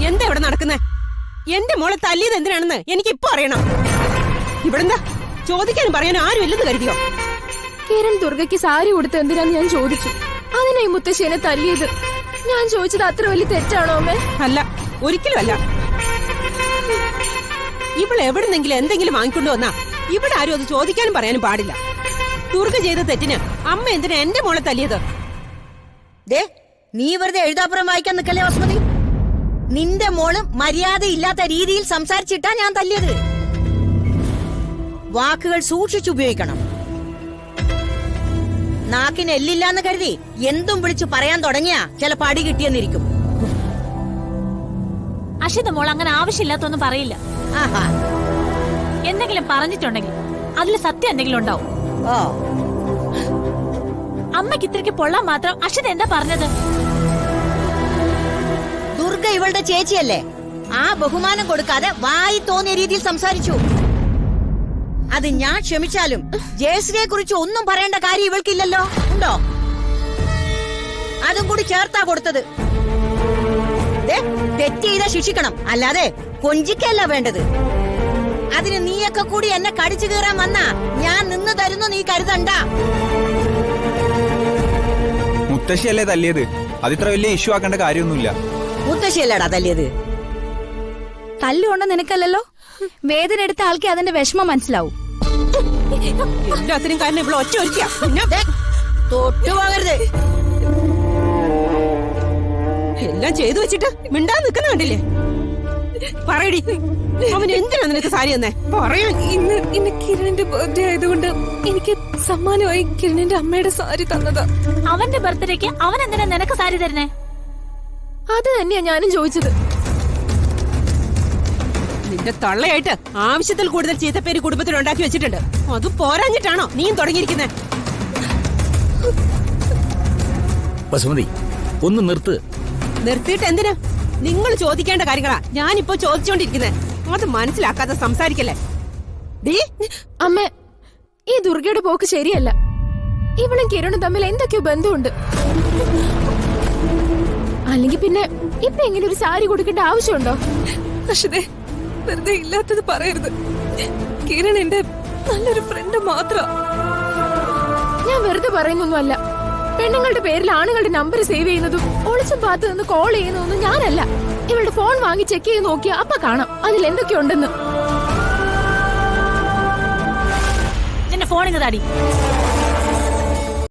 എന്താ ഇവിടെ നടക്കുന്നേ? എന്റെ മോളെ തല്ലിയത് എന്തിനാണെന്ന് എനിക്ക് ഇപ്പൊ അറിയണം. ഇവിടെന്താ ചോദിക്കാനും പറയാനും ആരും ഇല്ലെന്ന് കരുതിയോ? കിരൺ ദുർഗയ്ക്ക് സാരി കൊടുത്ത് എന്തിനാന്ന് ഞാൻ ചോദിച്ചു. അതിനായി മുത്തശ്ശിനെ തല്ലിയത്. ഞാൻ ചോദിച്ചത് അത്ര വലിയ തെറ്റാണോ അമ്മേ? അല്ല, ഒരിക്കലും അല്ല. ഇവിടെ എവിടെന്നെങ്കിലും എന്തെങ്കിലും വാങ്ങിക്കൊണ്ടു വന്നാ ഇവിടെ ആരും അത് ചോദിക്കാനും പറയാനും പാടില്ല. ദുർഗ ചെയ്ത തെറ്റിന് അമ്മ എന്തിനാ എന്റെ മോളെ തല്ലിയത്? നീ വെറുതെ എഴുതാപ്പുറം വായിക്കാൻ നിക്കല്ലേ വസുമതി. നിന്റെ മോള് മര്യാദയില്ലാത്ത രീതിയിൽ സംസാരിച്ചിട്ടാ ഞാൻ തല്ലിയത്. വാക്കുകൾ സൂക്ഷിച്ചുപയോഗിക്കണം. നാക്കിന് എല്ലില്ലാന്ന് കരുതി എന്തും വിളിച്ചു പറയാൻ തുടങ്ങിയാ ചിലപ്പോ അടി കിട്ടിയെന്നിരിക്കും. അഷിത മോൾ അങ്ങനെ ആവശ്യമില്ലാത്തൊന്നും പറയില്ല. ആഹാ, എന്തെങ്കിലും പറഞ്ഞിട്ടുണ്ടെങ്കിൽ അതിൽ സത്യം എന്തെങ്കിലും ഉണ്ടാവും. ഓ, അമ്മയ്ക്ക് ഇത്രയ്ക്ക് പൊള്ളാൻ മാത്രം അഷിത എന്താ പറഞ്ഞത്? ദുർഗ ഇവളുടെ ചേച്ചിയല്ലേ? ആ ബഹുമാനം കൊടുക്കാതെ വായി തോന്നിയ രീതിയിൽ സംസാരിച്ചു. അത് ഞാൻ ക്ഷമിച്ചാലും ജയശ്രീയെ കുറിച്ച് ഒന്നും പറയേണ്ട കാര്യം ഇവൾക്കില്ലല്ലോ. ഉണ്ടോ? അതും കൂടി ചേർത്താ കൊടുത്തത്. തെറ്റ് ചെയ്താ ശിക്ഷിക്കണം, അല്ലാതെ കൊഞ്ചിക്കല്ല വേണ്ടത്. അതിന് നീയൊക്കെ കൂടി എന്നെ കടിച്ചു കീറാൻ വന്നാ ഞാൻ നിന്ന് തരുന്നു നീ കരുതണ്ട. മുത്തശ്ശിയല്ലേ തല്ലിയത്? അതിത്ര വലിയ ഇഷ്യൂ ആക്കേണ്ട കാര്യമൊന്നുമില്ല. മുത്തശ്ശിയല്ലേടാ തല്ലിയത്? തല്ലുകൊണ്ട നിനക്കല്ലല്ലോ. വേദന എടുത്ത ആൾക്ക് അതിന്റെ വിഷമം മനസ്സിലാവും. എല്ലാത്തിനും കാരണം ഇവിടെ ഒറ്റ ഒരുക്കിയാ. തൊട്ടുപോകരുത്. എല്ലാം ചെയ്തു വെച്ചിട്ട് മിണ്ടാൻ നിൽക്കുന്ന കണ്ടില്ലേ? പറയടി, അവൻ എന്തിനാ നിനക്ക് സാരി തന്നെ പറയാ? ഇന്ന് കിരണിന്റെ ബർത്ത്ഡേ ആയതുകൊണ്ട് എനിക്ക് സമ്മാനമായി കിരണിന്റെ അമ്മയുടെ സാരി തന്നതാ. അവന്റെ ബർത്ത്ഡേക്ക് അവൻ എന്തിനാ നിനക്ക് സാരി തരുന്നേ? അത് തന്നെയാ ഞാനും ചോദിച്ചത്. നിന്റെ തള്ളയായിട്ട് ആവശ്യത്തിൽ കൂടുതൽ ചീത്തപ്പേര് കുടുംബത്തിൽ ഉണ്ടാക്കി വെച്ചിട്ടുണ്ട്. അത് പോരാഞ്ഞിട്ടാണോ നീയും തുടങ്ങിയിരിക്കുന്നത്? വസുമതി, ഒന്ന് നിർത്ത്. നിർത്തിയിട്ട് എന്തിനാ? നിങ്ങൾ ചോദിക്കേണ്ട കാര്യങ്ങളാ ഞാനിപ്പോ ചോദിച്ചോണ്ടിരിക്കുന്നത്. അത് മനസ്സിലാക്കാതെ സംസാരിക്കല്ലേ? അമ്മ, ഈ ദുർഗയുടെ പോക്ക് ശരിയല്ല. ഇവളും കിരണും തമ്മിൽ എന്തൊക്കെയോ ബന്ധമുണ്ട്. അല്ലെങ്കിൽ പിന്നെ ഇപ്പൊ എങ്ങനെ ഒരു സാരി കൊടുക്കേണ്ട ആവശ്യമുണ്ടോ? അഷിതേ, വെറുതെ ഇല്ലാത്തത് പറയരുത്. കിരൺ എന്റെ നല്ലൊരു ഫ്രണ്ട് മാത്രം. ഞാൻ വെറുതെ പറയുന്നൊന്നുമല്ല. പെണ്ണുങ്ങളുടെ പേരിൽ ആണുങ്ങളുടെ നമ്പർ സേവ് ചെയ്യുന്നതും ഒളിച്ചും പാത്ത് നിന്ന് കോൾ ചെയ്യുന്നതൊന്നും ഞാനല്ല. ഇവളുടെ ഫോൺ വാങ്ങി ചെക്ക് ചെയ്ത് നോക്കിയാ അപ്പൊ കാണാം അതിൽ എന്തൊക്കെയുണ്ടെന്ന്. നിന്റെ ഫോണിങ് താടി.